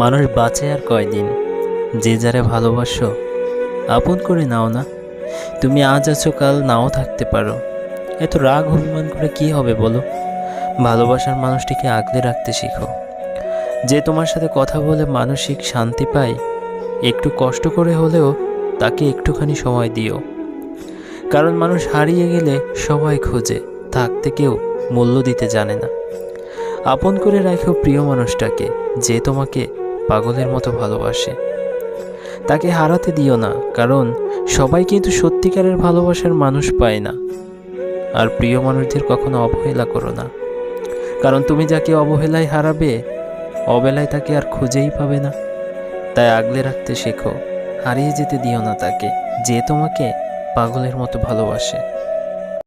মানুষ বাঁচে আর কয়দিন। যে যারে ভালোবাসো আপন করে নাও না। তুমি আজ আছো, কাল নাও থাকতে পারো। এত রাগ অভিমান করে কি হবে বলো? ভালোবাসার মানুষটিকে আগলে রাখতে শিখো। যে তোমার সাথে কথা বলে মানসিক শান্তি পায়, একটু কষ্ট করে হলেও তাকে একটুখানি সময় দিও। কারণ মানুষ হারিয়ে গেলে সবাই খোঁজে, থাকতে কেউ মূল্য দিতে জানে না। আপন করে রাখো প্রিয় মানুষটাকে, যে তোমাকে পাগলের মতো ভালোবাসে। তাকে হারাতে দিও না, কারণ সবাই কিন্তু সত্যিকারের ভালোবাসার মানুষ পায় না। আর প্রিয় মানুষদের কখনো অবহেলা করো না, কারণ তুমি যাকে অবহেলায় হারাবে, অবেলায় তাকে আর খুঁজেই পাবে না। তাই আগলে রাখতে শেখো, হারিয়ে যেতে দিও না তাকে, যে তোমাকে পাগলের মতো ভালোবাসে।